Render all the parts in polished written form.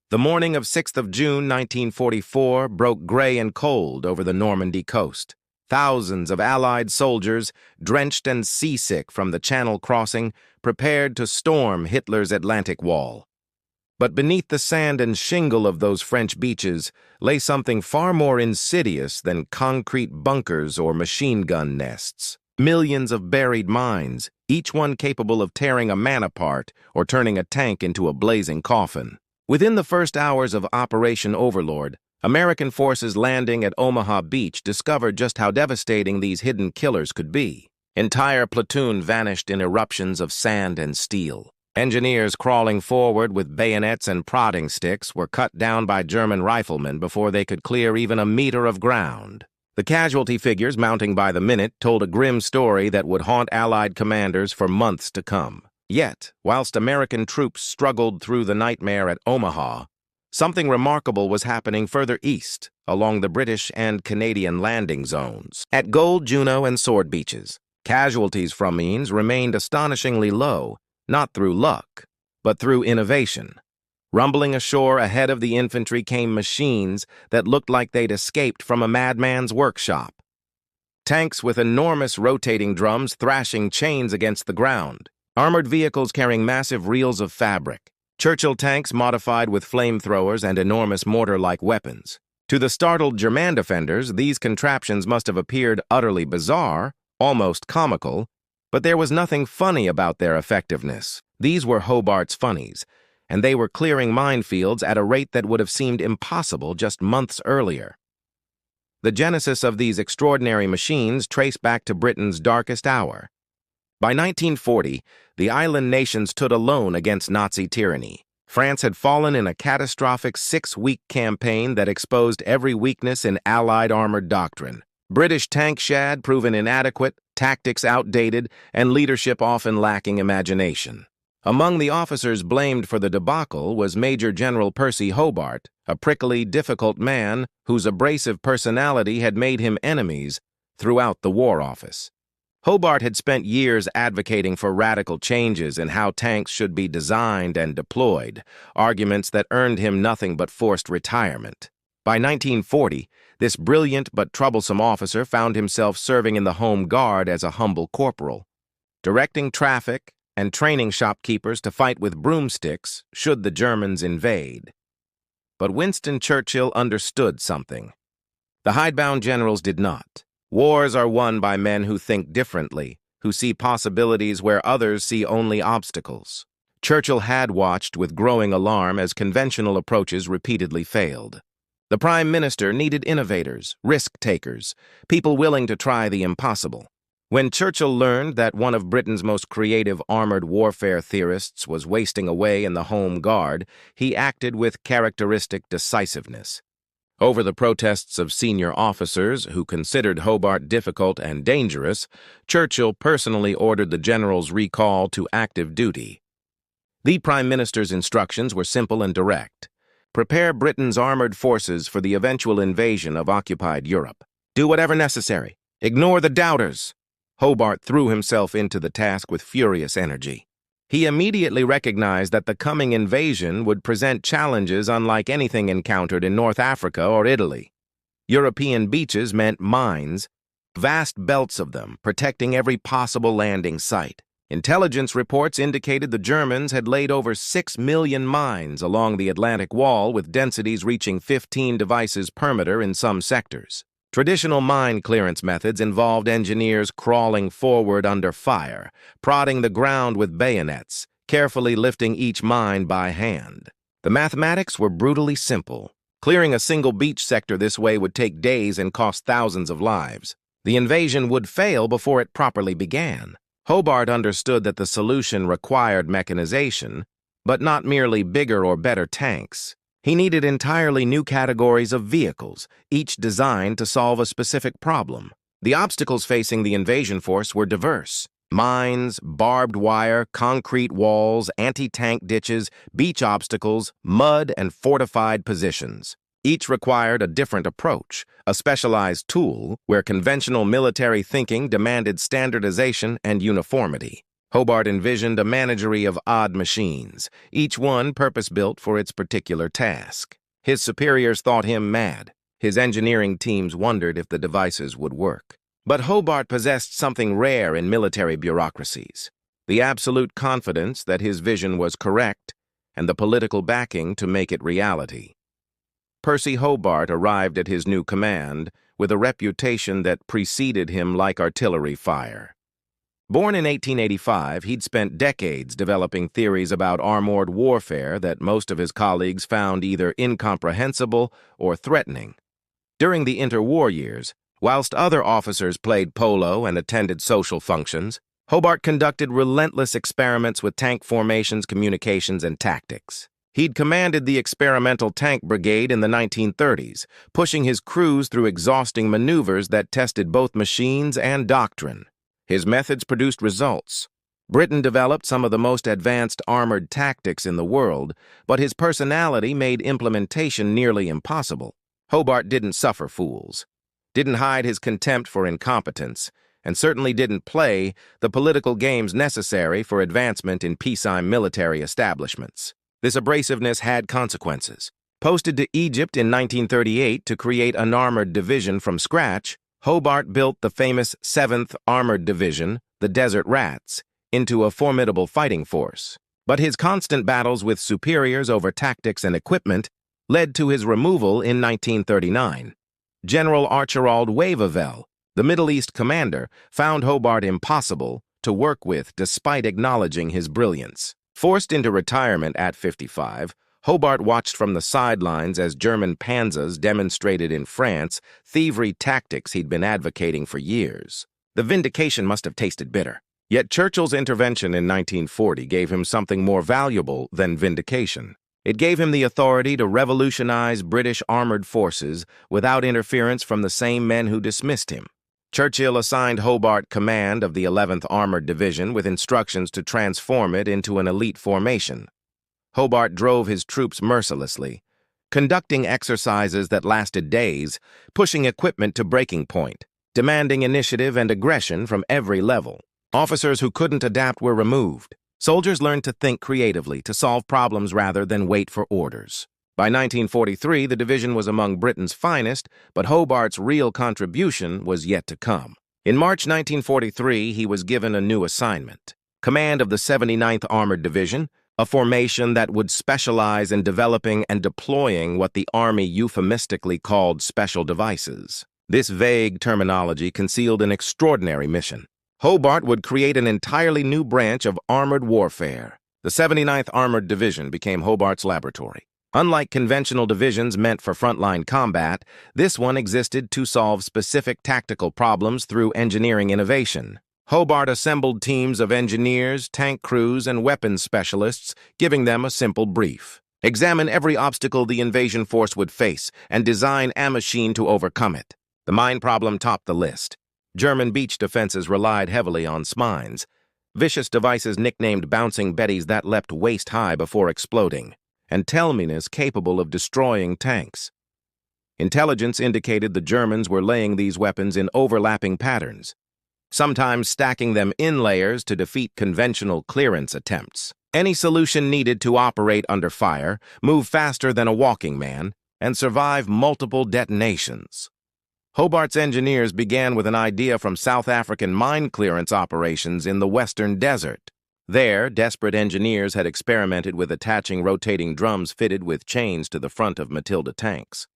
The morning of 6th of June, 1944, broke gray and cold over the Normandy coast. Thousands of Allied soldiers, drenched and seasick from the Channel crossing, prepared to storm Hitler's Atlantic Wall. But beneath the sand and shingle of those French beaches lay something far more insidious than concrete bunkers or machine gun nests. Millions of buried mines, each one capable of tearing a man apart or turning a tank into a blazing coffin. Within the first hours of Operation Overlord, American forces landing at Omaha Beach discovered just how devastating these hidden killers could be. Entire platoon vanished in eruptions of sand and steel. Engineers crawling forward with bayonets and prodding sticks were cut down by German riflemen before they could clear even a meter of ground. The casualty figures mounting by the minute told a grim story that would haunt Allied commanders for months to come. Yet, whilst American troops struggled through the nightmare at Omaha, something remarkable was happening further east, along the British and Canadian landing zones. At Gold, Juno, and Sword Beaches, casualties from mines remained astonishingly low, not through luck, but through innovation. Rumbling ashore ahead of the infantry came machines that looked like they'd escaped from a madman's workshop. Tanks with enormous rotating drums thrashing chains against the ground. Armored vehicles carrying massive reels of fabric. Churchill tanks modified with flamethrowers and enormous mortar-like weapons. To the startled German defenders, these contraptions must have appeared utterly bizarre, almost comical, but there was nothing funny about their effectiveness. These were Hobart's funnies, and they were clearing minefields at a rate that would have seemed impossible just months earlier. The genesis of these extraordinary machines traced back to Britain's darkest hour. By 1940, the island nations stood alone against Nazi tyranny. France had fallen in a catastrophic 6-week campaign that exposed every weakness in Allied armored doctrine. British tank shad proven inadequate, tactics outdated, and leadership often lacking imagination. Among the officers blamed for the debacle was Major General Percy Hobart, a prickly, difficult man whose abrasive personality had made him enemies throughout the War Office. Hobart had spent years advocating for radical changes in how tanks should be designed and deployed, arguments that earned him nothing but forced retirement. By 1940, this brilliant but troublesome officer found himself serving in the Home Guard as a humble corporal, directing traffic and training shopkeepers to fight with broomsticks should the Germans invade. But Winston Churchill understood something. The hidebound generals did not. Wars are won by men who think differently, who see possibilities where others see only obstacles. Churchill had watched with growing alarm as conventional approaches repeatedly failed. The Prime Minister needed innovators, risk-takers, people willing to try the impossible. When Churchill learned that one of Britain's most creative armored warfare theorists was wasting away in the Home Guard, he acted with characteristic decisiveness. Over the protests of senior officers who considered Hobart difficult and dangerous, Churchill personally ordered the general's recall to active duty. The Prime Minister's instructions were simple and direct. Prepare Britain's armored forces for the eventual invasion of occupied Europe. Do whatever necessary. Ignore the doubters. Hobart threw himself into the task with furious energy. He immediately recognized that the coming invasion would present challenges unlike anything encountered in North Africa or Italy. European beaches meant mines, vast belts of them, protecting every possible landing site. Intelligence reports indicated the Germans had laid over 6 million mines along the Atlantic Wall with densities reaching 15 devices per meter in some sectors. Traditional mine clearance methods involved engineers crawling forward under fire, prodding the ground with bayonets, carefully lifting each mine by hand. The mathematics were brutally simple. Clearing a single beach sector this way would take days and cost thousands of lives. The invasion would fail before it properly began. Hobart understood that the solution required mechanization, but not merely bigger or better tanks. He needed entirely new categories of vehicles, each designed to solve a specific problem. The obstacles facing the invasion force were diverse. Mines, barbed wire, concrete walls, anti-tank ditches, beach obstacles, mud, and fortified positions. Each required a different approach, a specialized tool where conventional military thinking demanded standardization and uniformity. Hobart envisioned a menagerie of odd machines, each one purpose-built for its particular task. His superiors thought him mad. His engineering teams wondered if the devices would work. But Hobart possessed something rare in military bureaucracies: the absolute confidence that his vision was correct and the political backing to make it reality. Percy Hobart arrived at his new command with a reputation that preceded him like artillery fire. Born in 1885, he'd spent decades developing theories about armored warfare that most of his colleagues found either incomprehensible or threatening. During the interwar years, whilst other officers played polo and attended social functions, Hobart conducted relentless experiments with tank formations, communications, and tactics. He'd commanded the Experimental Tank Brigade in the 1930s, pushing his crews through exhausting maneuvers that tested both machines and doctrine. His methods produced results. Britain developed some of the most advanced armored tactics in the world, but his personality made implementation nearly impossible. Hobart didn't suffer fools, didn't hide his contempt for incompetence, and certainly didn't play the political games necessary for advancement in peacetime military establishments. This abrasiveness had consequences. Posted to Egypt in 1938 to create an armored division from scratch, Hobart built the famous 7th Armored Division, the Desert Rats, into a formidable fighting force. But his constant battles with superiors over tactics and equipment led to his removal in 1939. General Archibald Wavervell, the Middle East commander, found Hobart impossible to work with despite acknowledging his brilliance. Forced into retirement at 55, Hobart watched from the sidelines as German panzers demonstrated in France thievery tactics he'd been advocating for years. The vindication must have tasted bitter. Yet Churchill's intervention in 1940 gave him something more valuable than vindication. It gave him the authority to revolutionize British armored forces without interference from the same men who dismissed him. Churchill assigned Hobart command of the 11th Armored Division with instructions to transform it into an elite formation. Hobart drove his troops mercilessly, conducting exercises that lasted days, pushing equipment to breaking point, demanding initiative and aggression from every level. Officers who couldn't adapt were removed. Soldiers learned to think creatively, to solve problems rather than wait for orders. By 1943, the division was among Britain's finest, but Hobart's real contribution was yet to come. In March 1943, he was given a new assignment: command of the 79th Armored Division, a formation that would specialize in developing and deploying what the Army euphemistically called special devices. This vague terminology concealed an extraordinary mission. Hobart would create an entirely new branch of armored warfare. The 79th Armored Division became Hobart's laboratory. Unlike conventional divisions meant for frontline combat, this one existed to solve specific tactical problems through engineering innovation. Hobart assembled teams of engineers, tank crews, and weapons specialists, giving them a simple brief: examine every obstacle the invasion force would face and design a machine to overcome it. The mine problem topped the list. German beach defenses relied heavily on mines, vicious devices nicknamed bouncing betties that leapt waist-high before exploding, and tellminas capable of destroying tanks. Intelligence indicated the Germans were laying these weapons in overlapping patterns, sometimes stacking them in layers to defeat conventional clearance attempts. Any solution needed to operate under fire, move faster than a walking man, and survive multiple detonations. Hobart's engineers began with an idea from South African mine clearance operations in the Western Desert. There, desperate engineers had experimented with attaching rotating drums fitted with chains to the front of Matilda tanks.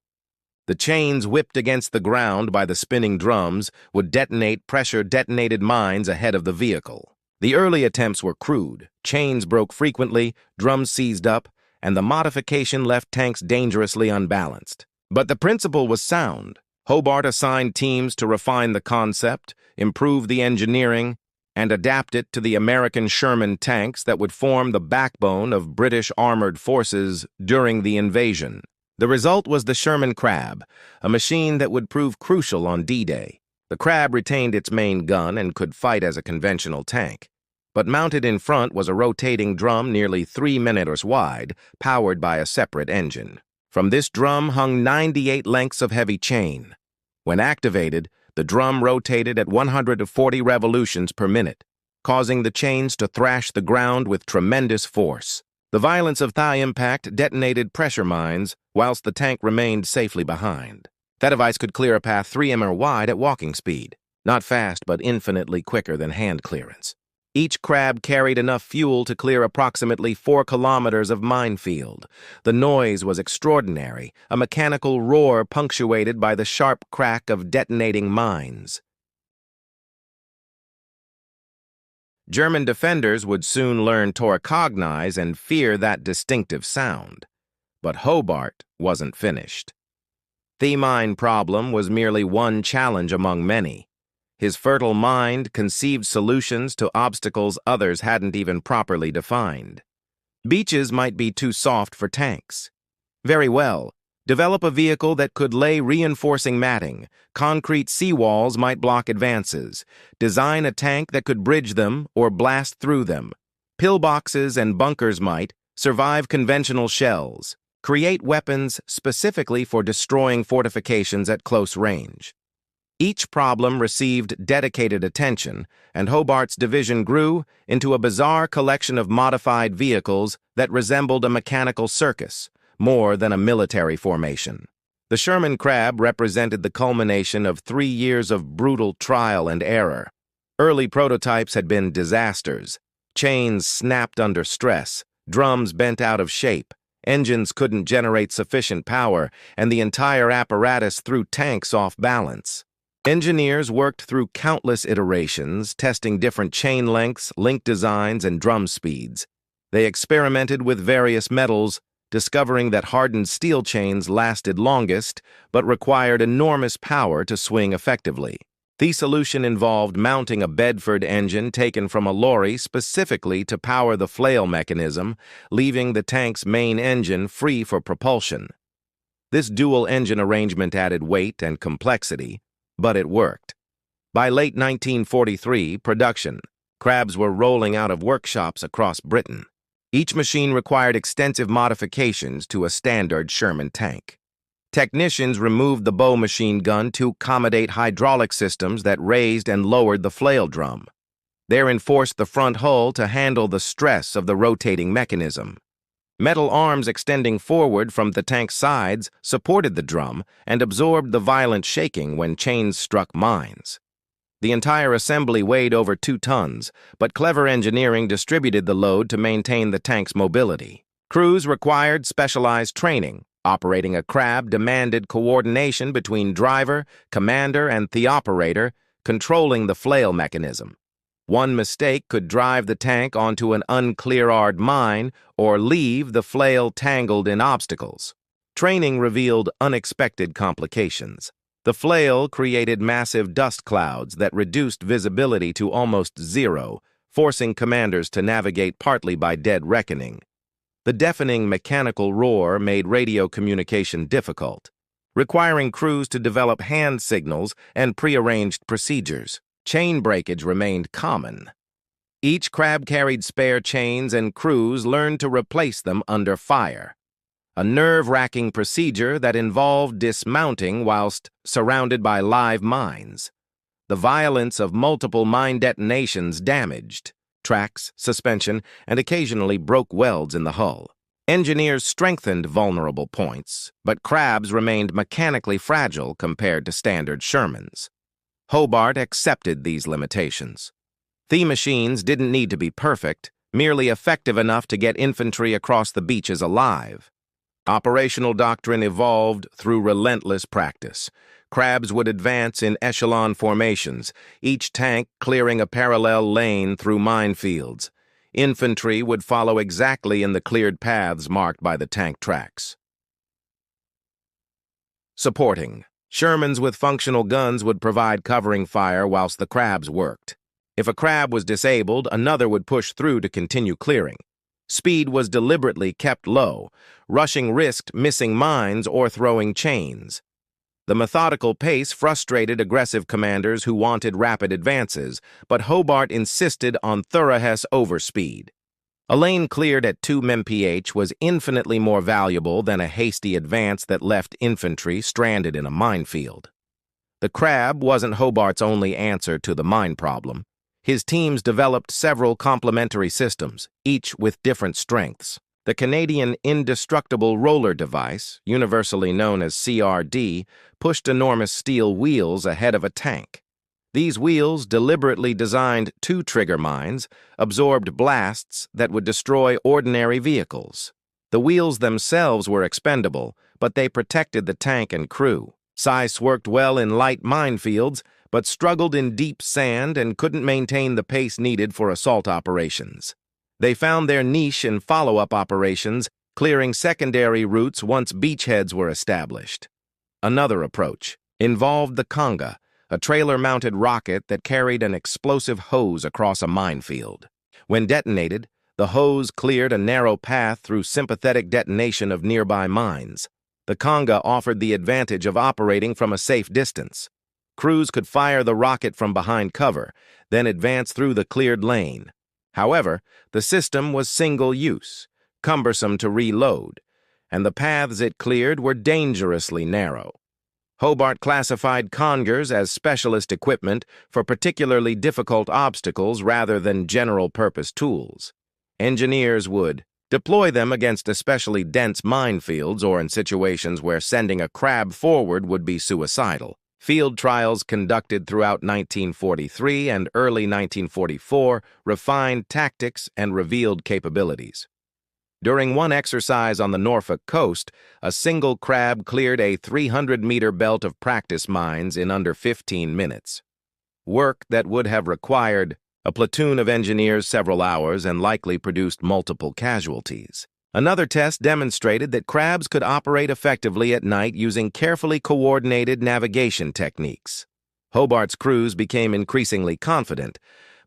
The chains, whipped against the ground by the spinning drums, would detonate pressure-detonated mines ahead of the vehicle. The early attempts were crude. Chains broke frequently, drums seized up, and the modification left tanks dangerously unbalanced. But the principle was sound. Hobart assigned teams to refine the concept, improve the engineering, and adapt it to the American Sherman tanks that would form the backbone of British armored forces during the invasion. The result was the Sherman Crab, a machine that would prove crucial on D-Day. The Crab retained its main gun and could fight as a conventional tank, but mounted in front was a rotating drum nearly 3 meters wide, powered by a separate engine. From this drum hung 98 lengths of heavy chain. When activated, the drum rotated at 140 revolutions per minute. causing the chains to thrash the ground with tremendous force. The violence of thigh impact detonated pressure mines, whilst the tank remained safely behind. That device could clear a path 3 m wide at walking speed. Not fast, but infinitely quicker than hand clearance. Each crab carried enough fuel to clear approximately 4 kilometers of minefield. The noise was extraordinary, a mechanical roar punctuated by the sharp crack of detonating mines. German defenders would soon learn to recognize and fear that distinctive sound. But Hobart wasn't finished. The mine problem was merely one challenge among many. His fertile mind conceived solutions to obstacles others hadn't even properly defined. Beaches might be too soft for tanks. Very well, develop a vehicle that could lay reinforcing matting. Concrete seawalls might block advances. Design a tank that could bridge them or blast through them. Pillboxes and bunkers might survive conventional shells. Create weapons specifically for destroying fortifications at close range. Each problem received dedicated attention, and Hobart's division grew into a bizarre collection of modified vehicles that resembled a mechanical circus, more than a military formation. The Sherman Crab represented the culmination of 3 years of brutal trial and error. Early prototypes had been disasters. Chains snapped under stress, drums bent out of shape, engines couldn't generate sufficient power, and the entire apparatus threw tanks off balance. Engineers worked through countless iterations, testing different chain lengths, link designs, and drum speeds. They experimented with various metals, discovering that hardened steel chains lasted longest, but required enormous power to swing effectively. The solution involved mounting a Bedford engine taken from a lorry specifically to power the flail mechanism, leaving the tank's main engine free for propulsion. This dual engine arrangement added weight and complexity, but it worked. By late 1943, production crabs were rolling out of workshops across Britain. Each machine required extensive modifications to a standard Sherman tank. Technicians removed the bow machine gun to accommodate hydraulic systems that raised and lowered the flail drum. They reinforced the front hull to handle the stress of the rotating mechanism. Metal arms extending forward from the tank's sides supported the drum and absorbed the violent shaking when chains struck mines. The entire assembly weighed over 2 tons, but clever engineering distributed the load to maintain the tank's mobility. Crews required specialized training. Operating a crab demanded coordination between driver, commander, and the operator, controlling the flail mechanism. One mistake could drive the tank onto an unclear-eyed mine or leave the flail tangled in obstacles. Training revealed unexpected complications. The flail created massive dust clouds that reduced visibility to almost zero, forcing commanders to navigate partly by dead reckoning. The deafening mechanical roar made radio communication difficult, requiring crews to develop hand signals and prearranged procedures. Chain breakage remained common. Each crab carried spare chains, and crews learned to replace them under fire. A nerve-wracking procedure that involved dismounting whilst surrounded by live mines. The violence of multiple mine detonations damaged tracks, suspension, and occasionally broke welds in the hull. Engineers strengthened vulnerable points, but crabs remained mechanically fragile compared to standard Shermans. Hobart accepted these limitations. The machines didn't need to be perfect, merely effective enough to get infantry across the beaches alive. Operational doctrine evolved through relentless practice. Crabs would advance in echelon formations, each tank clearing a parallel lane through minefields. Infantry would follow exactly in the cleared paths marked by the tank tracks. Supporting. Shermans with functional guns would provide covering fire whilst the crabs worked. If a crab was disabled, another would push through to continue clearing. Speed was deliberately kept low. Rushing risked missing mines or throwing chains. The methodical pace frustrated aggressive commanders who wanted rapid advances, but Hobart insisted on thorough overspeed. A lane cleared at 2 mph was infinitely more valuable than a hasty advance that left infantry stranded in a minefield. The crab wasn't Hobart's only answer to the mine problem. His teams developed several complementary systems, each with different strengths. The Canadian Indestructible Roller Device, universally known as CRD, pushed enormous steel wheels ahead of a tank. These wheels, deliberately designed to trigger mines, absorbed blasts that would destroy ordinary vehicles. The wheels themselves were expendable, but they protected the tank and crew. SICE worked well in light minefields, but struggled in deep sand and couldn't maintain the pace needed for assault operations. They found their niche in follow-up operations, clearing secondary routes once beachheads were established. Another approach involved the conga, a trailer-mounted rocket that carried an explosive hose across a minefield. When detonated, the hose cleared a narrow path through sympathetic detonation of nearby mines. The conga offered the advantage of operating from a safe distance. Crews could fire the rocket from behind cover, then advance through the cleared lane. However, the system was single-use, cumbersome to reload, and the paths it cleared were dangerously narrow. Hobart classified congers as specialist equipment for particularly difficult obstacles rather than general-purpose tools. Engineers would deploy them against especially dense minefields or in situations where sending a crab forward would be suicidal. Field trials conducted throughout 1943 and early 1944 refined tactics and revealed capabilities. During one exercise on the Norfolk coast, a single crab cleared a 300-meter belt of practice mines in under 15 minutes. Work that would have required a platoon of engineers several hours and likely produced multiple casualties. Another test demonstrated that crabs could operate effectively at night using carefully coordinated navigation techniques. Hobart's crews became increasingly confident,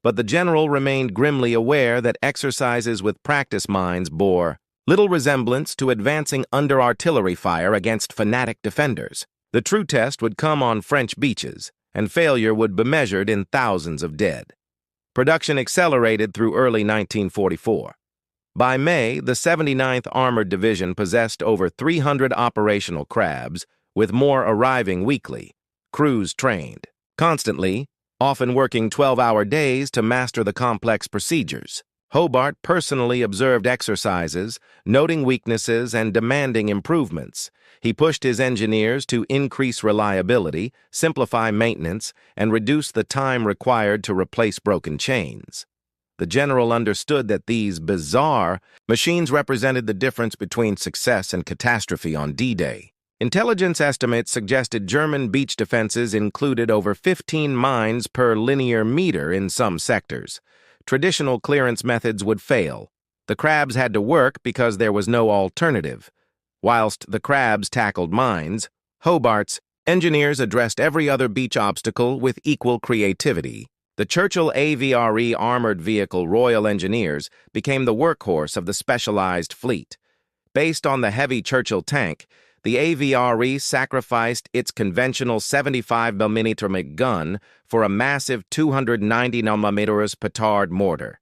but the general remained grimly aware that exercises with practice mines bore little resemblance to advancing under artillery fire against fanatic defenders. The true test would come on French beaches, and failure would be measured in thousands of dead. Production accelerated through early 1944. By May, the 79th Armored Division possessed over 300 operational crabs, with more arriving weekly. Crews trained constantly, often working 12-hour days to master the complex procedures. Hobart personally observed exercises, noting weaknesses and demanding improvements. He pushed his engineers to increase reliability, simplify maintenance, and reduce the time required to replace broken chains. The general understood that these bizarre machines represented the difference between success and catastrophe on D-Day. Intelligence estimates suggested German beach defenses included over 15 mines per linear meter in some sectors. Traditional clearance methods would fail. The crabs had to work because there was no alternative. Whilst the crabs tackled mines, Hobart's engineers addressed every other beach obstacle with equal creativity. The Churchill AVRE Armored Vehicle Royal Engineers became the workhorse of the specialized fleet. Based on the heavy Churchill tank, the AVRE sacrificed its conventional 75mm gun for a massive 290mm petard mortar.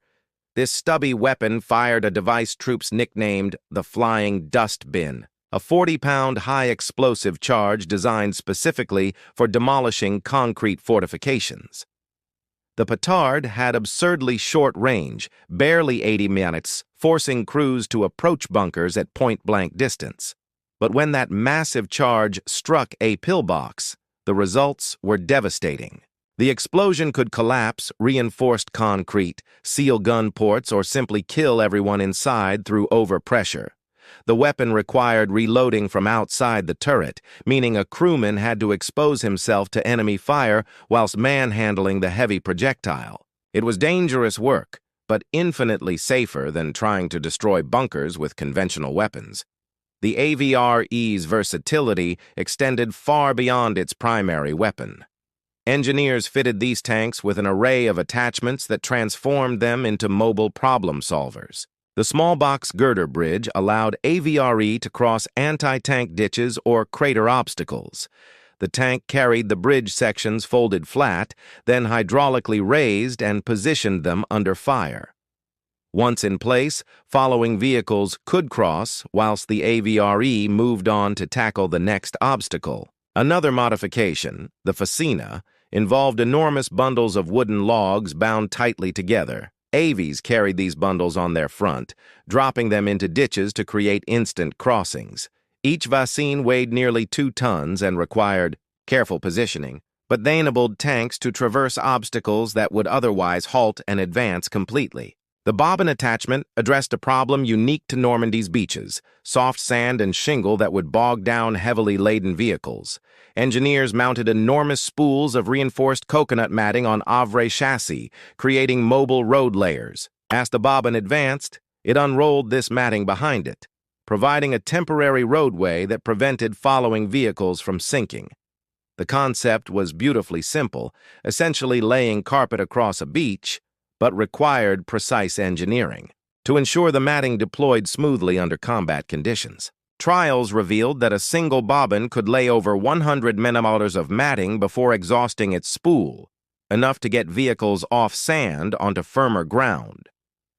This stubby weapon fired a device troops nicknamed the Flying Dust Bin, a 40-pound high-explosive charge designed specifically for demolishing concrete fortifications. The petard had absurdly short range, barely 80 minutes, forcing crews to approach bunkers at point-blank distance. But when that massive charge struck a pillbox, the results were devastating. The explosion could collapse reinforced concrete, seal gun ports, or simply kill everyone inside through overpressure. The weapon required reloading from outside the turret, meaning a crewman had to expose himself to enemy fire whilst manhandling the heavy projectile. It was dangerous work, but infinitely safer than trying to destroy bunkers with conventional weapons. The AVRE's versatility extended far beyond its primary weapon. Engineers fitted these tanks with an array of attachments that transformed them into mobile problem solvers. The small box girder bridge allowed AVRE to cross anti-tank ditches or crater obstacles. The tank carried the bridge sections folded flat, then hydraulically raised and positioned them under fire. Once in place, following vehicles could cross whilst the AVRE moved on to tackle the next obstacle. Another modification, the Fascina, involved enormous bundles of wooden logs bound tightly together. Avies carried these bundles on their front, dropping them into ditches to create instant crossings. Each vaccine weighed nearly 2 tons and required careful positioning, but they enabled tanks to traverse obstacles that would otherwise halt and advance completely. The bobbin attachment addressed a problem unique to Normandy's beaches: soft sand and shingle that would bog down heavily laden vehicles. Engineers mounted enormous spools of reinforced coconut matting on Havre chassis, creating mobile road layers. As the bobbin advanced, it unrolled this matting behind it, providing a temporary roadway that prevented following vehicles from sinking. The concept was beautifully simple, essentially laying carpet across a beach, but required precise engineering to ensure the matting deployed smoothly under combat conditions. Trials revealed that a single bobbin could lay over 100 millimeters of matting before exhausting its spool, enough to get vehicles off sand onto firmer ground.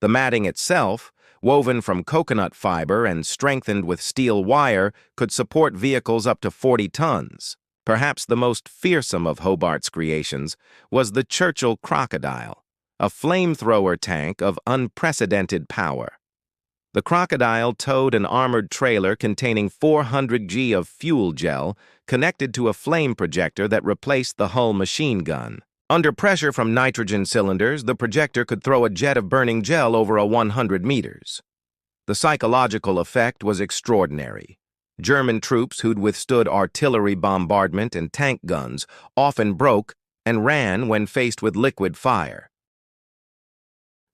The matting itself, woven from coconut fiber and strengthened with steel wire, could support vehicles up to 40 tons. Perhaps the most fearsome of Hobart's creations was the Churchill Crocodile, a flamethrower tank of unprecedented power. The Crocodile towed an armored trailer containing 400 g of fuel gel connected to a flame projector that replaced the hull machine gun. Under pressure from nitrogen cylinders, the projector could throw a jet of burning gel over a 100 meters. The psychological effect was extraordinary. German troops who'd withstood artillery bombardment and tank guns often broke and ran when faced with liquid fire.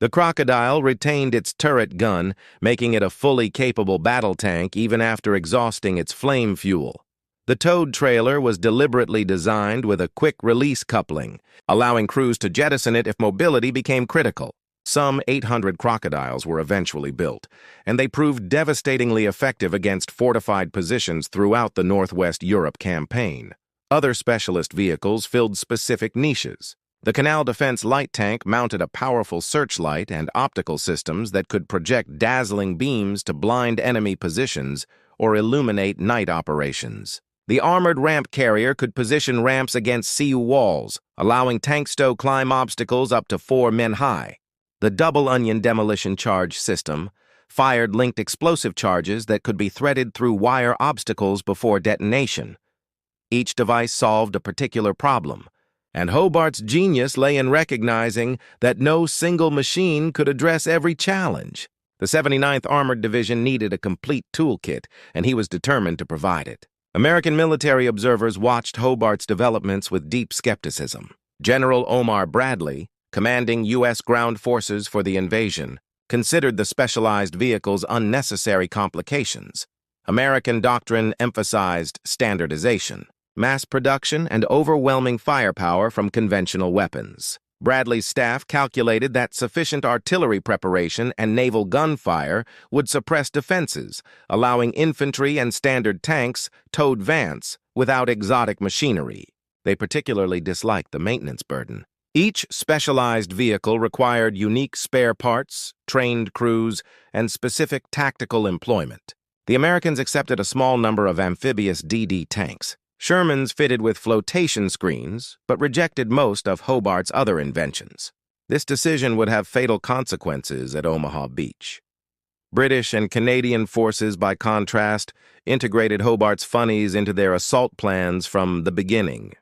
The Crocodile retained its turret gun, making it a fully capable battle tank even after exhausting its flame fuel. The towed trailer was deliberately designed with a quick-release coupling, allowing crews to jettison it if mobility became critical. Some 800 Crocodiles were eventually built, and they proved devastatingly effective against fortified positions throughout the Northwest Europe campaign. Other specialist vehicles filled specific niches. The Canal Defense light tank mounted a powerful searchlight and optical systems that could project dazzling beams to blind enemy positions or illuminate night operations. The armored ramp carrier could position ramps against sea walls, allowing tanks to climb obstacles up to 4 men high. The double onion demolition charge system fired linked explosive charges that could be threaded through wire obstacles before detonation. Each device solved a particular problem, and Hobart's genius lay in recognizing that no single machine could address every challenge. The 79th Armored Division needed a complete toolkit, and he was determined to provide it. American military observers watched Hobart's developments with deep skepticism. General Omar Bradley, commanding U.S. ground forces for the invasion, considered the specialized vehicle's unnecessary complications. American doctrine emphasized standardization, mass production, and overwhelming firepower from conventional weapons. Bradley's staff calculated that sufficient artillery preparation and naval gunfire would suppress defenses, allowing infantry and standard tanks to advance without exotic machinery. They particularly disliked the maintenance burden. Each specialized vehicle required unique spare parts, trained crews, and specific tactical employment. The Americans accepted a small number of amphibious DD tanks, Shermans fitted with flotation screens, but rejected most of Hobart's other inventions. This decision would have fatal consequences at Omaha Beach. British and Canadian forces, by contrast, integrated Hobart's funnies into their assault plans from the beginning.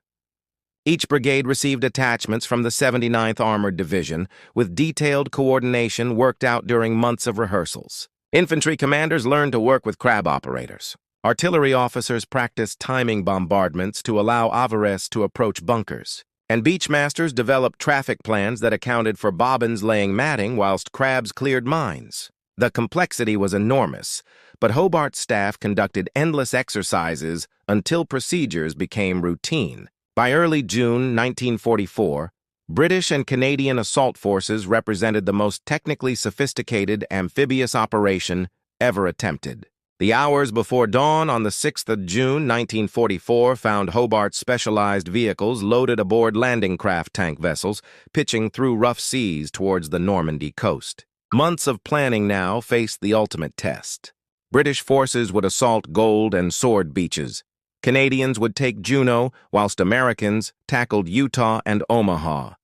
Each brigade received attachments from the 79th Armored Division, with detailed coordination worked out during months of rehearsals. Infantry commanders learned to work with crab operators. Artillery officers practiced timing bombardments to allow Avares to approach bunkers. And beachmasters developed traffic plans that accounted for bobbins laying matting whilst crabs cleared mines. The complexity was enormous, but Hobart's staff conducted endless exercises until procedures became routine. By early June 1944, British and Canadian assault forces represented the most technically sophisticated amphibious operation ever attempted. The hours before dawn on the 6th of June 1944 found Hobart's specialized vehicles loaded aboard landing craft tank vessels, pitching through rough seas towards the Normandy coast. Months of planning now faced the ultimate test. British forces would assault Gold and Sword beaches. Canadians would take Juneau, whilst Americans tackled Utah and Omaha.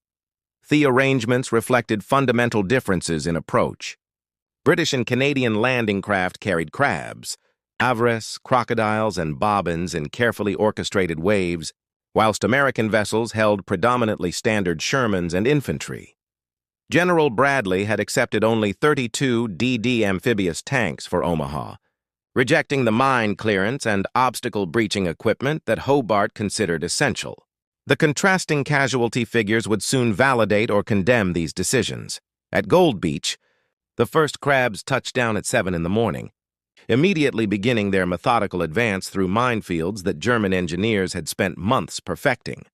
The arrangements reflected fundamental differences in approach. British and Canadian landing craft carried crabs, havres, crocodiles, and bobbins in carefully orchestrated waves, whilst American vessels held predominantly standard Shermans and infantry. General Bradley had accepted only 32 DD amphibious tanks for Omaha, rejecting the mine clearance and obstacle-breaching equipment that Hobart considered essential. The contrasting casualty figures would soon validate or condemn these decisions. At Gold Beach, the first crabs touched down at 7 in the morning, immediately beginning their methodical advance through minefields that German engineers had spent months perfecting.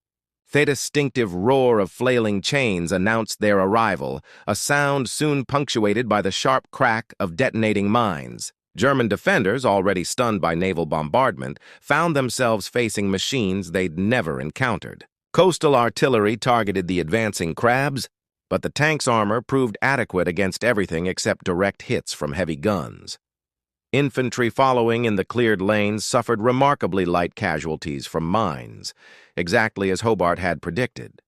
The distinctive roar of flailing chains announced their arrival, a sound soon punctuated by the sharp crack of detonating mines. German defenders, already stunned by naval bombardment, found themselves facing machines they'd never encountered. Coastal artillery targeted the advancing crabs, but the tank's armor proved adequate against everything except direct hits from heavy guns. Infantry following in the cleared lanes suffered remarkably light casualties from mines, exactly as Hobart had predicted.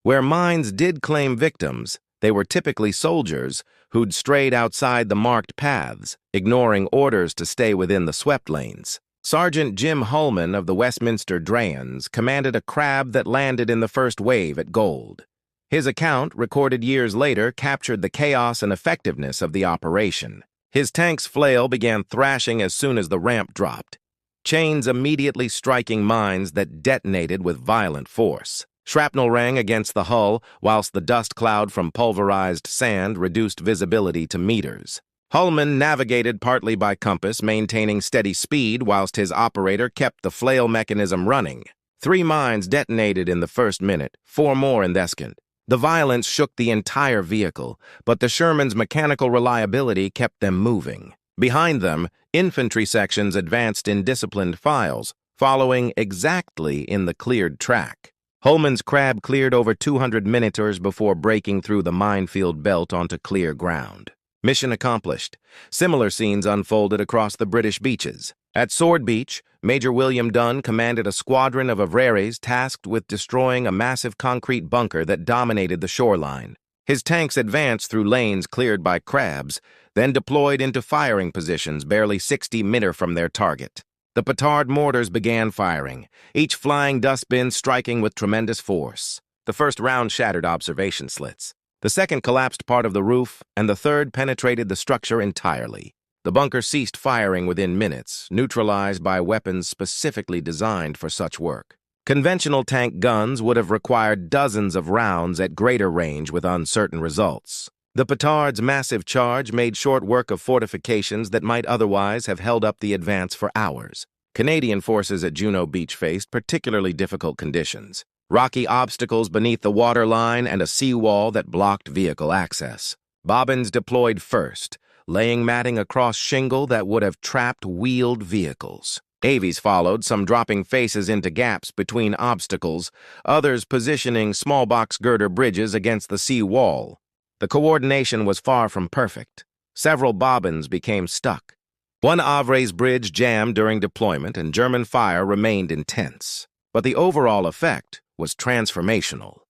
Where mines did claim victims, they were typically soldiers who'd strayed outside the marked paths, ignoring orders to stay within the swept lanes. Sergeant Jim Hullman of the Westminster Dragoons commanded a crab that landed in the first wave at Gold. His account, recorded years later, captured the chaos and effectiveness of the operation. His tank's flail began thrashing as soon as the ramp dropped, chains immediately striking mines that detonated with violent force. Shrapnel rang against the hull, whilst the dust cloud from pulverized sand reduced visibility to meters. Hullman navigated partly by compass, maintaining steady speed whilst his operator kept the flail mechanism running. 3 mines detonated in the first minute, 4 more in the second. The violence shook the entire vehicle, but the Sherman's mechanical reliability kept them moving. Behind them, infantry sections advanced in disciplined files, following exactly in the cleared track. Hullman's crab cleared over 200 minotaurs before breaking through the minefield belt onto clear ground. Mission accomplished. Similar scenes unfolded across the British beaches. At Sword Beach, Major William Dunn commanded a squadron of Havreres tasked with destroying a massive concrete bunker that dominated the shoreline. His tanks advanced through lanes cleared by crabs, then deployed into firing positions barely 60 meters from their target. The petard mortars began firing, each flying dustbin striking with tremendous force. The first round shattered observation slits. The second collapsed part of the roof, and the third penetrated the structure entirely. The bunker ceased firing within minutes, neutralized by weapons specifically designed for such work. Conventional tank guns would have required dozens of rounds at greater range with uncertain results. The petard's massive charge made short work of fortifications that might otherwise have held up the advance for hours. Canadian forces at Juneau Beach faced particularly difficult conditions. Rocky obstacles beneath the waterline and a seawall that blocked vehicle access. Bobbins deployed first, laying matting across shingle that would have trapped wheeled vehicles. Avies followed, some dropping faces into gaps between obstacles, others positioning small box girder bridges against the sea wall. The coordination was far from perfect. Several bobbins became stuck. One Havre's bridge jammed during deployment, and German fire remained intense. But the overall effect was transformational.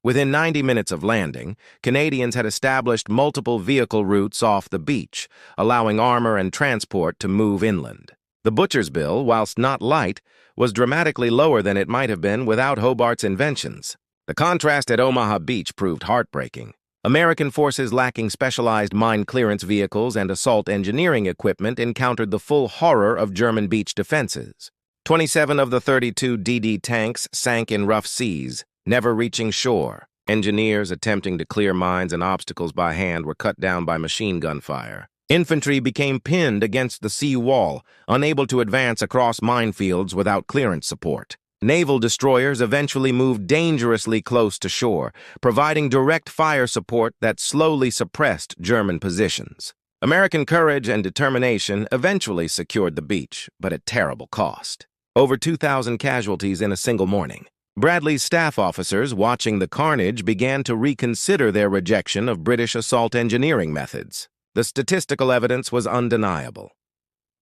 Within 90 minutes of landing, Canadians had established multiple vehicle routes off the beach, allowing armor and transport to move inland. The butcher's bill, whilst not light, was dramatically lower than it might have been without Hobart's inventions. The contrast at Omaha Beach proved heartbreaking. American forces lacking specialized mine clearance vehicles and assault engineering equipment encountered the full horror of German beach defenses. 27 of the 32 DD tanks sank in rough seas, never reaching shore. Engineers attempting to clear mines and obstacles by hand were cut down by machine gun fire. Infantry became pinned against the sea wall, unable to advance across minefields without clearance support. Naval destroyers eventually moved dangerously close to shore, providing direct fire support that slowly suppressed German positions. American courage and determination eventually secured the beach, but at terrible cost. Over 2,000 casualties in a single morning. Bradley's staff officers, watching the carnage, began to reconsider their rejection of British assault engineering methods. The statistical evidence was undeniable.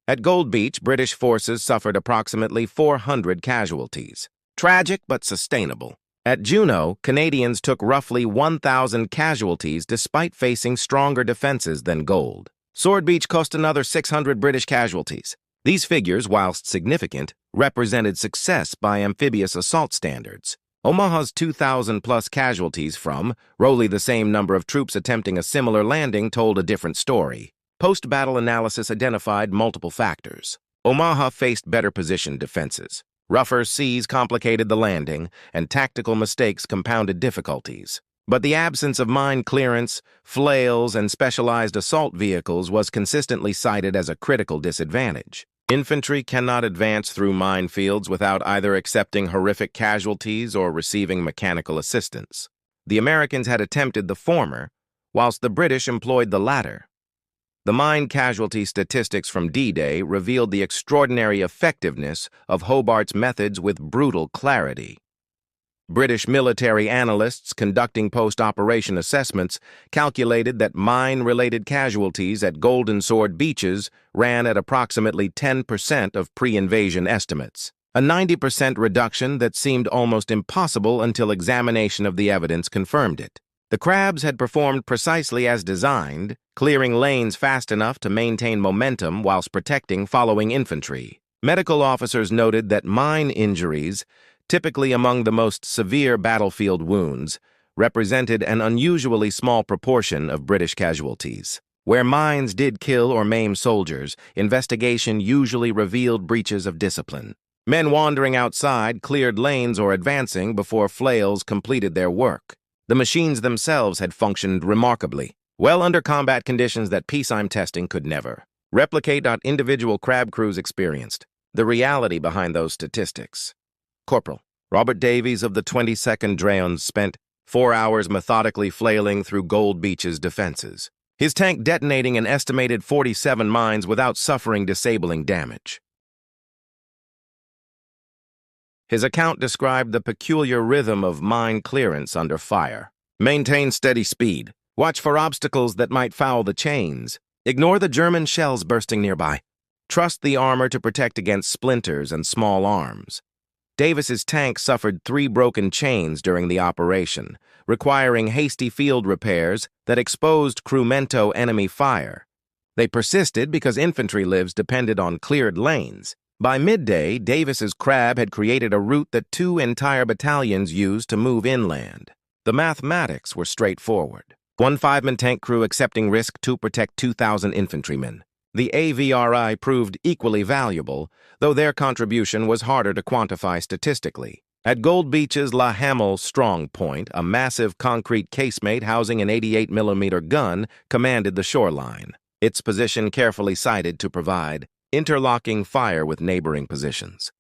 At Gold Beach, British forces suffered approximately 400 casualties. Tragic but sustainable. At Juno, Canadians took roughly 1,000 casualties despite facing stronger defenses than Gold. Sword Beach cost another 600 British casualties. These figures, whilst significant, represented success by amphibious assault standards. Omaha's 2,000-plus casualties from, roughly the same number of troops attempting a similar landing, told a different story. Post-battle analysis identified multiple factors. Omaha faced better-positioned defenses. Rougher seas complicated the landing, and tactical mistakes compounded difficulties. But the absence of mine clearance, flails, and specialized assault vehicles was consistently cited as a critical disadvantage. Infantry cannot advance through minefields without either accepting horrific casualties or receiving mechanical assistance. The Americans had attempted the former, whilst the British employed the latter. The mine casualty statistics from D-Day revealed the extraordinary effectiveness of Hobart's methods with brutal clarity. British military analysts conducting post-operation assessments calculated that mine-related casualties at Golden Sword beaches ran at approximately 10% of pre-invasion estimates, a 90% reduction that seemed almost impossible until examination of the evidence confirmed it. The crabs had performed precisely as designed, clearing lanes fast enough to maintain momentum whilst protecting following infantry. Medical officers noted that mine injuries, typically among the most severe battlefield wounds, represented an unusually small proportion of British casualties. Where mines did kill or maim soldiers, investigation usually revealed breaches of discipline. Men wandering outside cleared lanes or advancing before flails completed their work. The machines themselves had functioned remarkably, well under combat conditions that peacetime testing could never replicate. Individual crab crews experienced the reality behind those statistics. Corporal Robert Davies of the 22nd Dragoons spent 4 hours methodically flailing through Gold Beach's defenses, his tank detonating an estimated 47 mines without suffering disabling damage. His account described the peculiar rhythm of mine clearance under fire. Maintain steady speed. Watch for obstacles that might foul the chains. Ignore the German shells bursting nearby. Trust the armor to protect against splinters and small arms. Davis's tank suffered 3 broken chains during the operation, requiring hasty field repairs that exposed crewmento enemy fire. They persisted because infantry lives depended on cleared lanes. By midday, Davis's crab had created a route that 2 entire battalions used to move inland. The mathematics were straightforward. 1 5-man tank crew accepting risk to protect 2,000 infantrymen. The AVRI proved equally valuable, though their contribution was harder to quantify statistically. At Gold Beach's La Hamel Strong Point, a massive concrete casemate housing an 88mm gun commanded the shoreline, its position carefully sited to provide interlocking fire with neighboring positions.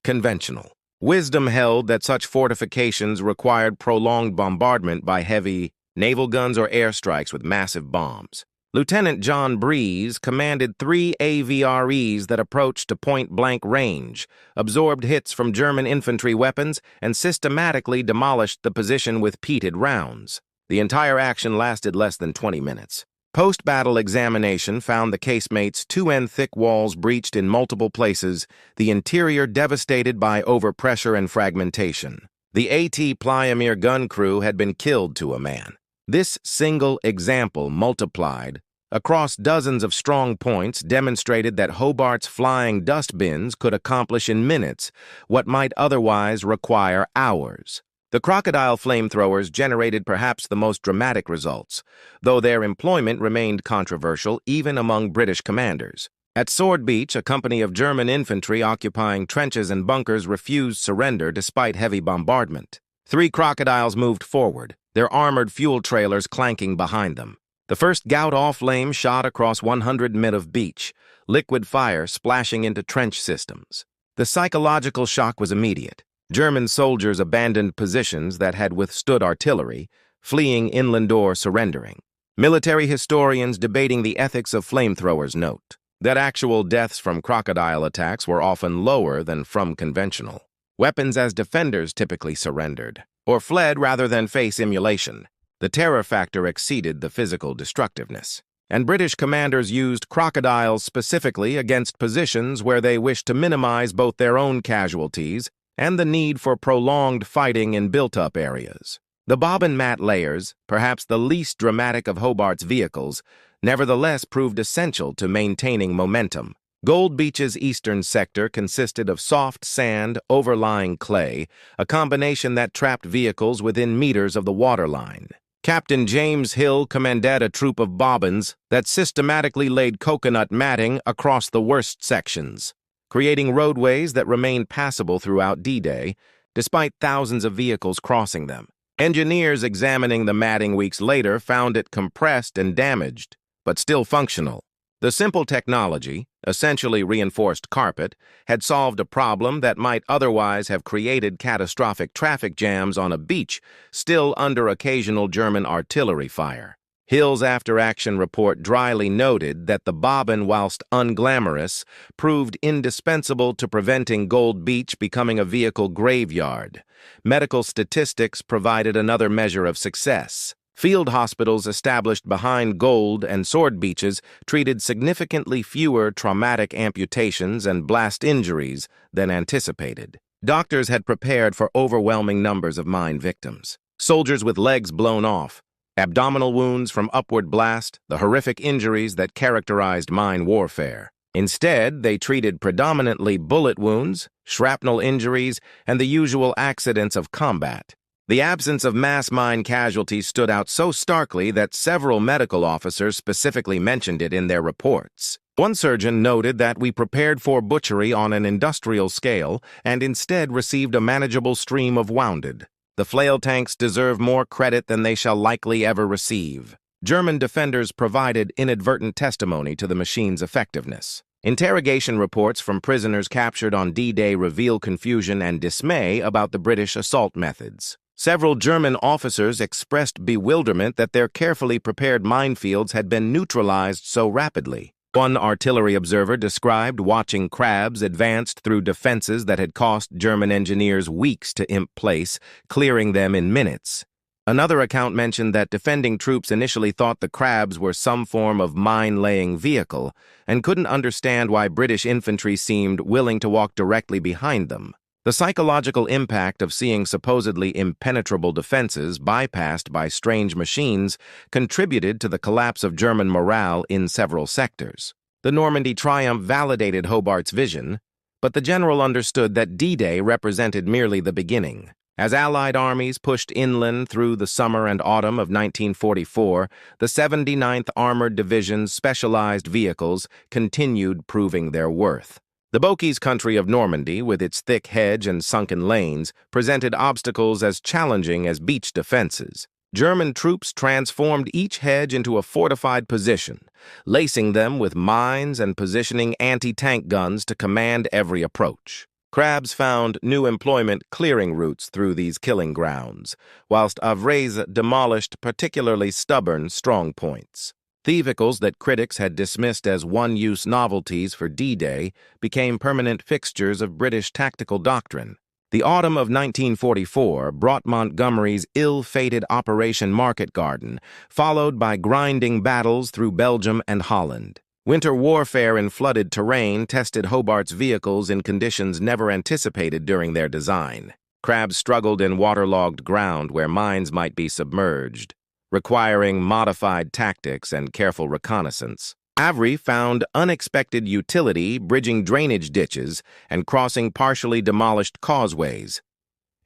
Conventional wisdom held that such fortifications required prolonged bombardment by heavy naval guns or airstrikes with massive bombs. Lieutenant John Breeze commanded 3 AVREs that approached to point-blank range, absorbed hits from German infantry weapons, and systematically demolished the position with peated rounds. The entire action lasted less than 20 minutes. Post-battle examination found the casemate's 2N thick walls breached in multiple places, the interior devastated by overpressure and fragmentation. The A.T. Plyamere gun crew had been killed to a man. This single example multiplied across dozens of strong points demonstrated that Hobart's flying dustbins could accomplish in minutes what might otherwise require hours. The crocodile flamethrowers generated perhaps the most dramatic results, though their employment remained controversial even among British commanders. At Sword Beach, a company of German infantry occupying trenches and bunkers refused surrender despite heavy bombardment. 3 crocodiles moved forward, their armored fuel trailers clanking behind them. The first Gauss flame shot across 100 meters of beach, liquid fire splashing into trench systems. The psychological shock was immediate. German soldiers abandoned positions that had withstood artillery, fleeing inland or surrendering. Military historians debating the ethics of flamethrowers note that actual deaths from crocodile attacks were often lower than from conventional. Weapons as defenders typically surrendered, or fled rather than face immolation. The terror factor exceeded the physical destructiveness. and British commanders used crocodiles specifically against positions where they wished to minimize both their own casualties and the need for prolonged fighting in built-up areas. The bob and mat layers, perhaps the least dramatic of Hobart's vehicles, nevertheless proved essential to maintaining momentum. Gold Beach's eastern sector consisted of soft sand overlying clay, a combination that trapped vehicles within meters of the waterline. Captain James Hill commanded a troop of bobbins that systematically laid coconut matting across the worst sections, creating roadways that remained passable throughout D-Day, despite thousands of vehicles crossing them. Engineers examining the matting weeks later found it compressed and damaged, but still functional. The simple technology, essentially reinforced carpet, had solved a problem that might otherwise have created catastrophic traffic jams on a beach still under occasional German artillery fire. Hill's after-action report dryly noted that the bobbin, whilst unglamorous, proved indispensable to preventing Gold Beach becoming a vehicle graveyard. Medical statistics provided another measure of success. Field hospitals established behind Gold and Sword Beaches treated significantly fewer traumatic amputations and blast injuries than anticipated. Doctors had prepared for overwhelming numbers of mine victims. Soldiers with legs blown off, abdominal wounds from upward blast, the horrific injuries that characterized mine warfare. Instead, they treated predominantly bullet wounds, shrapnel injuries, and the usual accidents of combat. The absence of mass mine casualties stood out so starkly that several medical officers specifically mentioned it in their reports. One surgeon noted that we prepared for butchery on an industrial scale and instead received a manageable stream of wounded. The flail tanks deserve more credit than they shall likely ever receive. German defenders provided inadvertent testimony to the machine's effectiveness. Interrogation reports from prisoners captured on D-Day reveal confusion and dismay about the British assault methods. Several German officers expressed bewilderment that their carefully prepared minefields had been neutralized so rapidly. One artillery observer described watching crabs advance through defenses that had cost German engineers weeks to imp place, clearing them in minutes. Another account mentioned that defending troops initially thought the crabs were some form of mine-laying vehicle and couldn't understand why British infantry seemed willing to walk directly behind them. The psychological impact of seeing supposedly impenetrable defenses bypassed by strange machines contributed to the collapse of German morale in several sectors. The Normandy triumph validated Hobart's vision, but the general understood that D-Day represented merely the beginning. As Allied armies pushed inland through the summer and autumn of 1944, the 79th Armored Division's specialized vehicles continued proving their worth. The Boches country of Normandy, with its thick hedge and sunken lanes, presented obstacles as challenging as beach defenses. German troops transformed each hedge into a fortified position, lacing them with mines and positioning anti-tank guns to command every approach. Crabs found new employment clearing routes through these killing grounds, whilst Avrays demolished particularly stubborn strongpoints. Vehicles that critics had dismissed as one-use novelties for D-Day became permanent fixtures of British tactical doctrine. The autumn of 1944 brought Montgomery's ill-fated Operation Market Garden, followed by grinding battles through Belgium and Holland. Winter warfare in flooded terrain tested Hobart's vehicles in conditions never anticipated during their design. Crabs struggled in waterlogged ground where mines might be submerged, requiring modified tactics and careful reconnaissance. Avery found unexpected utility bridging drainage ditches and crossing partially demolished causeways.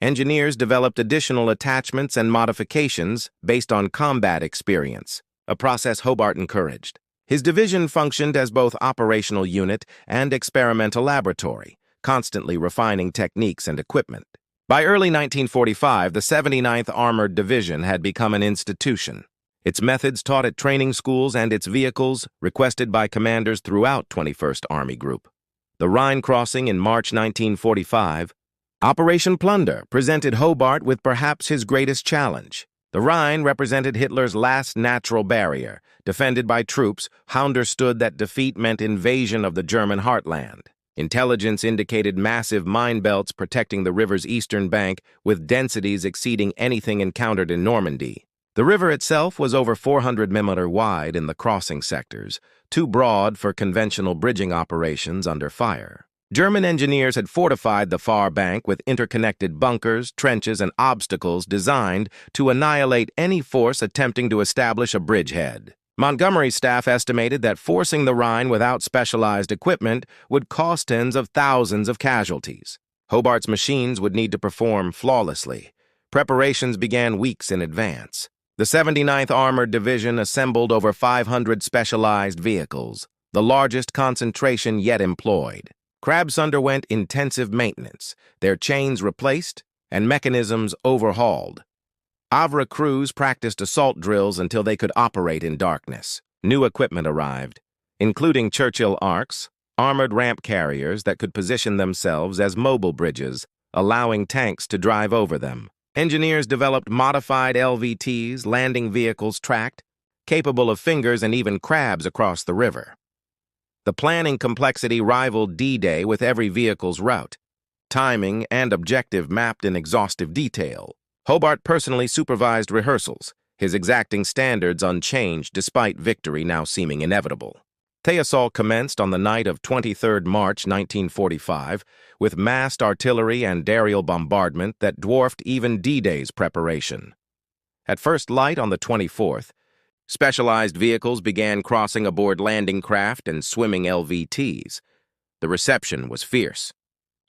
Engineers developed additional attachments and modifications based on combat experience, a process Hobart encouraged. His division functioned as both operational unit and experimental laboratory, constantly refining techniques and equipment. By early 1945, the 79th Armored Division had become an institution. Its methods taught at training schools and its vehicles requested by commanders throughout 21st Army Group. The Rhine crossing in March 1945, Operation Plunder presented Hobart with perhaps his greatest challenge. The Rhine represented Hitler's last natural barrier, defended by troops who understood that defeat meant invasion of the German heartland. Intelligence indicated massive mine belts protecting the river's eastern bank with densities exceeding anything encountered in Normandy. The river itself was over 400 mm wide in the crossing sectors, too broad for conventional bridging operations under fire. German engineers had fortified the far bank with interconnected bunkers, trenches, and obstacles designed to annihilate any force attempting to establish a bridgehead. Montgomery's staff estimated that forcing the Rhine without specialized equipment would cost tens of thousands of casualties. Hobart's machines would need to perform flawlessly. Preparations began weeks in advance. The 79th Armored Division assembled over 500 specialized vehicles, the largest concentration yet employed. Crabs underwent intensive maintenance, their chains replaced, and mechanisms overhauled. Havre crews practiced assault drills until they could operate in darkness. New equipment arrived, including Churchill arcs, armored ramp carriers that could position themselves as mobile bridges, allowing tanks to drive over them. Engineers developed modified LVTs, landing vehicles tracked, capable of fingers and even crabs across the river. The planning complexity rivaled D-Day with every vehicle's route, timing and objective mapped in exhaustive detail. Hobart personally supervised rehearsals, his exacting standards unchanged despite victory now seeming inevitable. The assault commenced on the night of 23 March 1945 with massed artillery and aerial bombardment that dwarfed even D-Day's preparation. At first light on the 24th, specialized vehicles began crossing aboard landing craft and swimming LVTs. The reception was fierce.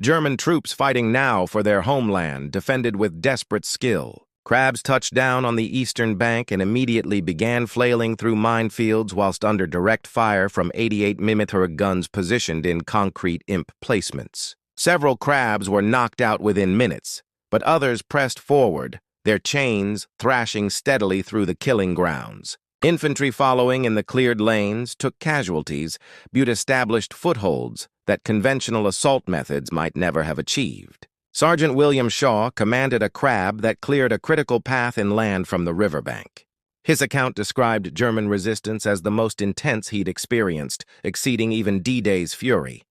German troops fighting now for their homeland defended with desperate skill. Crabs touched down on the eastern bank and immediately began flailing through minefields whilst under direct fire from 88mm guns positioned in concrete imp placements. Several crabs were knocked out within minutes, but others pressed forward, their chains thrashing steadily through the killing grounds. Infantry following in the cleared lanes took casualties, but established footholds that conventional assault methods might never have achieved. Sergeant William Shaw commanded a crab that cleared a critical path inland from the riverbank. His account described German resistance as the most intense he'd experienced, exceeding even D-Day's fury.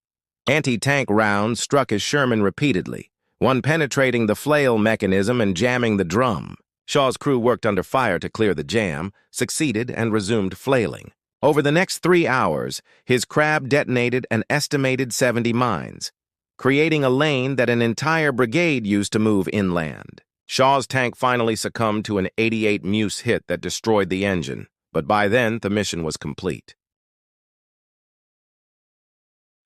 Anti-tank rounds struck his Sherman repeatedly, one penetrating the flail mechanism and jamming the drum. Shaw's crew worked under fire to clear the jam, succeeded, and resumed flailing. Over the next 3 hours, his crab detonated an estimated 70 mines, creating a lane that an entire brigade used to move inland. Shaw's tank finally succumbed to an 88 Meuse hit that destroyed the engine, but by then the mission was complete.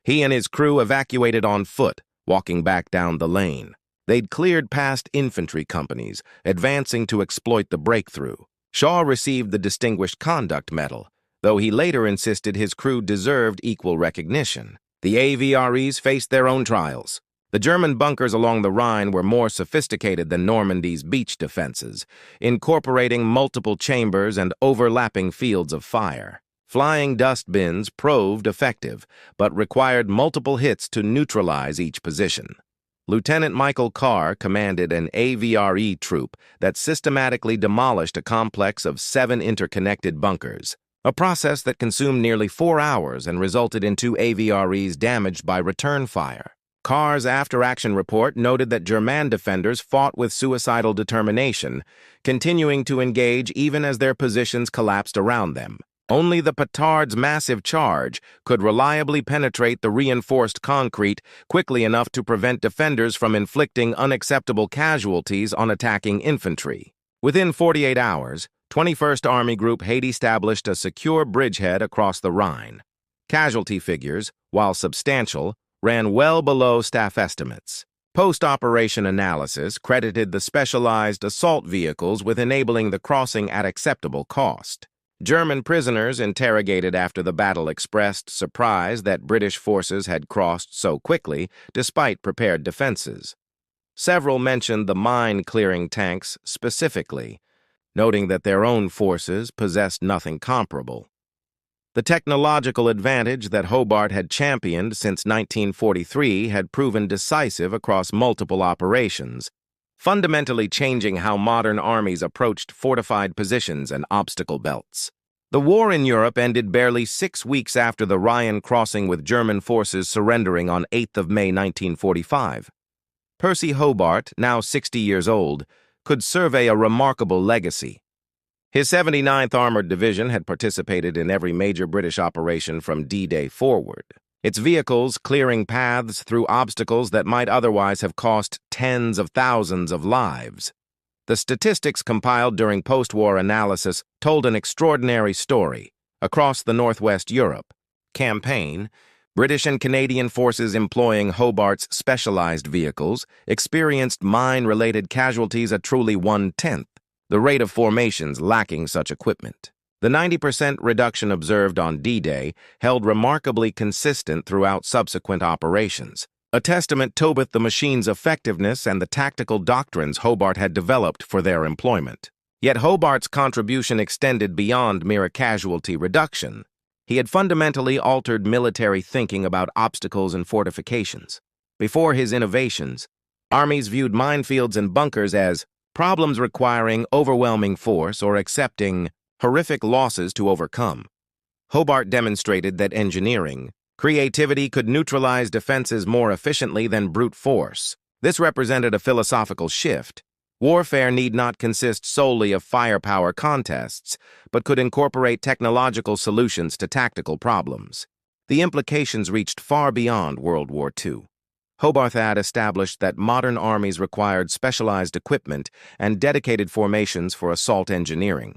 He and his crew evacuated on foot, walking back down the lane. They'd cleared past infantry companies, advancing to exploit the breakthrough. Shaw received the Distinguished Conduct Medal, though he later insisted his crew deserved equal recognition. The AVREs faced their own trials. The German bunkers along the Rhine were more sophisticated than Normandy's beach defenses, incorporating multiple chambers and overlapping fields of fire. Flying dust bins proved effective, but required multiple hits to neutralize each position. Lieutenant Michael Carr commanded an AVRE troop that systematically demolished a complex of 7 interconnected bunkers, a process that consumed nearly 4 hours and resulted in 2 AVREs damaged by return fire. Carr's after-action report noted that German defenders fought with suicidal determination, continuing to engage even as their positions collapsed around them. Only the petard's massive charge could reliably penetrate the reinforced concrete quickly enough to prevent defenders from inflicting unacceptable casualties on attacking infantry. Within 48 hours, 21st Army Group had established a secure bridgehead across the Rhine. Casualty figures, while substantial, ran well below staff estimates. Post-operation analysis credited the specialized assault vehicles with enabling the crossing at acceptable cost. German prisoners interrogated after the battle expressed surprise that British forces had crossed so quickly despite prepared defenses. Several mentioned the mine-clearing tanks specifically, noting that their own forces possessed nothing comparable. The technological advantage that Hobart had championed since 1943 had proven decisive across multiple operations, fundamentally changing how modern armies approached fortified positions and obstacle belts. The war in Europe ended barely 6 weeks after the Rhine crossing, with German forces surrendering on 8th of May 1945. Percy Hobart, now 60 years old, could survey a remarkable legacy. His 79th Armored Division had participated in every major British operation from D-Day forward, its vehicles clearing paths through obstacles that might otherwise have cost tens of thousands of lives. The statistics compiled during post-war analysis told an extraordinary story. Across the Northwest Europe campaign, British and Canadian forces employing Hobart's specialized vehicles experienced mine-related casualties at truly 1/10, the rate of formations lacking such equipment. The 90% reduction observed on D-Day held remarkably consistent throughout subsequent operations, a testament to both the machine's effectiveness and the tactical doctrines Hobart had developed for their employment. Yet Hobart's contribution extended beyond mere casualty reduction. He had fundamentally altered military thinking about obstacles and fortifications. Before his innovations, armies viewed minefields and bunkers as problems requiring overwhelming force or accepting horrific losses to overcome. Hobart demonstrated that engineering, creativity could neutralize defenses more efficiently than brute force. This represented a philosophical shift. Warfare need not consist solely of firepower contests, but could incorporate technological solutions to tactical problems. The implications reached far beyond World War II. Hobart had established that modern armies required specialized equipment and dedicated formations for assault engineering,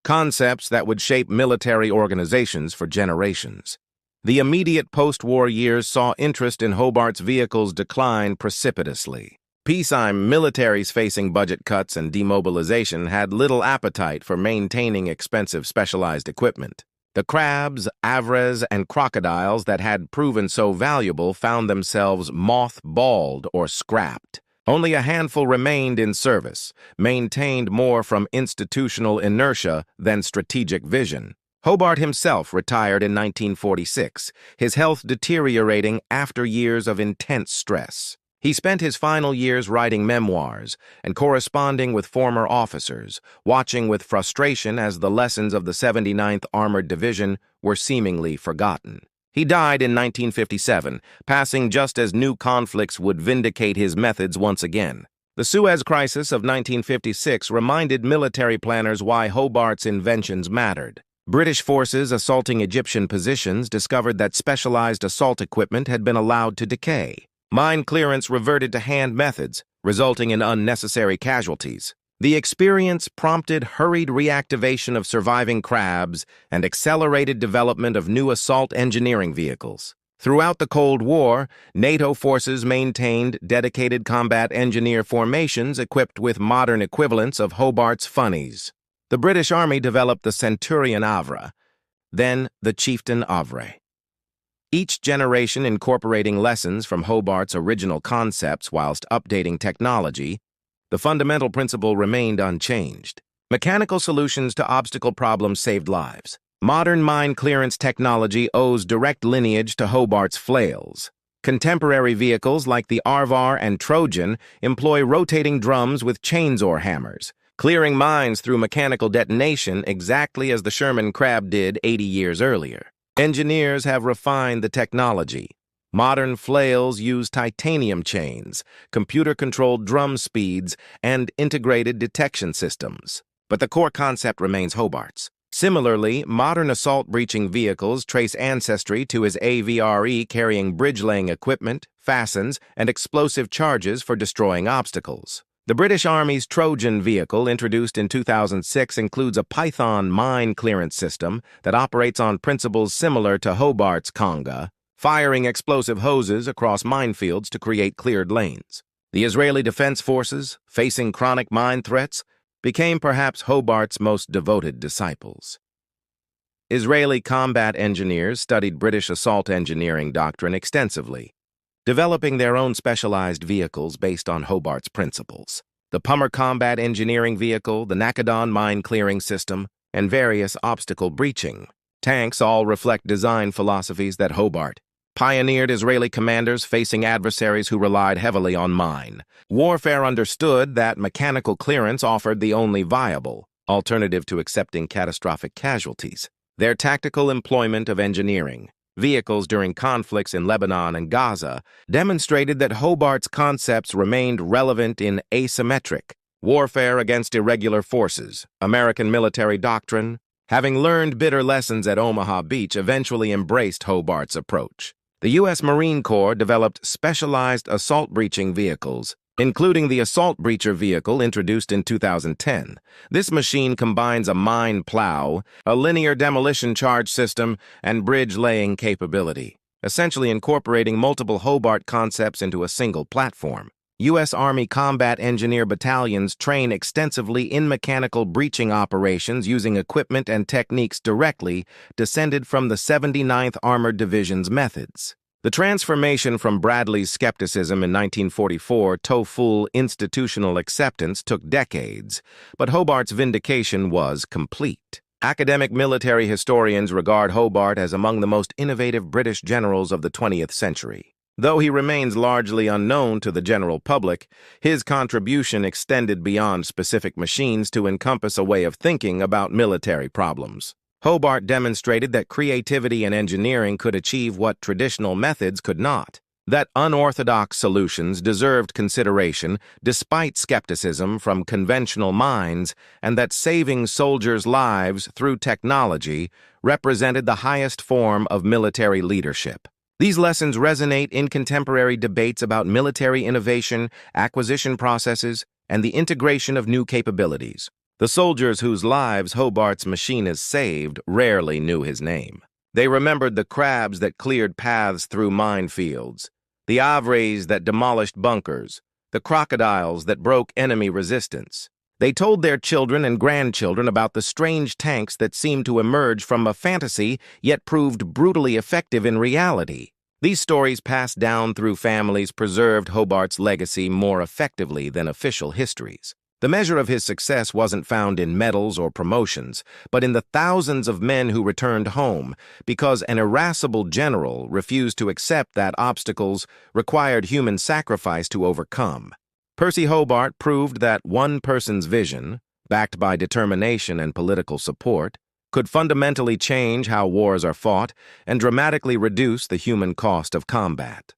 concepts that would shape military organizations for generations. The immediate post-war years saw interest in Hobart's vehicles decline precipitously. Peacetime militaries facing budget cuts and demobilization had little appetite for maintaining expensive specialized equipment. The crabs, avres, and crocodiles that had proven so valuable found themselves moth-balled or scrapped. Only a handful remained in service, maintained more from institutional inertia than strategic vision. Hobart himself retired in 1946, his health deteriorating after years of intense stress. He spent his final years writing memoirs and corresponding with former officers, watching with frustration as the lessons of the 79th Armored Division were seemingly forgotten. He died in 1957, passing just as new conflicts would vindicate his methods once again. The Suez Crisis of 1956 reminded military planners why Hobart's inventions mattered. British forces assaulting Egyptian positions discovered that specialized assault equipment had been allowed to decay. Mine clearance reverted to hand methods, resulting in unnecessary casualties. The experience prompted hurried reactivation of surviving crabs and accelerated development of new assault engineering vehicles. Throughout the Cold War, NATO forces maintained dedicated combat engineer formations equipped with modern equivalents of Hobart's funnies. The British Army developed the Centurion Avre, then the Chieftain Avre. Each generation incorporating lessons from Hobart's original concepts whilst updating technology, the fundamental principle remained unchanged. Mechanical solutions to obstacle problems saved lives. Modern mine clearance technology owes direct lineage to Hobart's flails. Contemporary vehicles like the Arvar and Trojan employ rotating drums with chainsaw hammers, clearing mines through mechanical detonation exactly as the Sherman Crab did 80 years earlier. Engineers have refined the technology. Modern flails use titanium chains, computer-controlled drum speeds, and integrated detection systems. But the core concept remains Hobart's. Similarly, modern assault-breaching vehicles trace ancestry to his AVRE carrying bridge-laying equipment, fastens, and explosive charges for destroying obstacles. The British Army's Trojan vehicle, introduced in 2006, includes a Python mine clearance system that operates on principles similar to Hobart's Conga, firing explosive hoses across minefields to create cleared lanes. The Israeli Defense Forces, facing chronic mine threats, became perhaps Hobart's most devoted disciples. Israeli combat engineers studied British assault engineering doctrine extensively, developing their own specialized vehicles based on Hobart's principles. The Pummer combat engineering vehicle, the Nakadon mine clearing system, and various obstacle breaching tanks all reflect design philosophies that Hobart pioneered. Israeli commanders facing adversaries who relied heavily on mine warfare understood that mechanical clearance offered the only viable alternative to accepting catastrophic casualties. Their tactical employment of engineering vehicles during conflicts in Lebanon and Gaza demonstrated that Hobart's concepts remained relevant in asymmetric, Warfare against irregular forces, American military doctrine, having learned bitter lessons at Omaha Beach, eventually embraced Hobart's approach. The U.S. Marine Corps developed specialized assault breaching vehicles, including the assault breacher vehicle introduced in 2010. This machine combines a mine plow, a linear demolition charge system, and bridge-laying capability, essentially incorporating multiple Hobart concepts into a single platform. U.S. Army Combat Engineer battalions train extensively in mechanical breaching operations using equipment and techniques directly descended from the 79th Armored Division's methods. The transformation from Bradley's skepticism in 1944 to full institutional acceptance took decades, but Hobart's vindication was complete. Academic military historians regard Hobart as among the most innovative British generals of the 20th century. Though he remains largely unknown to the general public, his contribution extended beyond specific machines to encompass a way of thinking about military problems. Hobart demonstrated that creativity and engineering could achieve what traditional methods could not, that unorthodox solutions deserved consideration despite skepticism from conventional minds, and that saving soldiers' lives through technology represented the highest form of military leadership. These lessons resonate in contemporary debates about military innovation, acquisition processes, and the integration of new capabilities. The soldiers whose lives Hobart's machine has saved rarely knew his name. They remembered the crabs that cleared paths through minefields, the avres that demolished bunkers, the crocodiles that broke enemy resistance. They told their children and grandchildren about the strange tanks that seemed to emerge from a fantasy yet proved brutally effective in reality. These stories passed down through families preserved Hobart's legacy more effectively than official histories. The measure of his success wasn't found in medals or promotions, but in the thousands of men who returned home, because an irascible general refused to accept that obstacles required human sacrifice to overcome. Percy Hobart proved that one person's vision, backed by determination and political support, could fundamentally change how wars are fought and dramatically reduce the human cost of combat.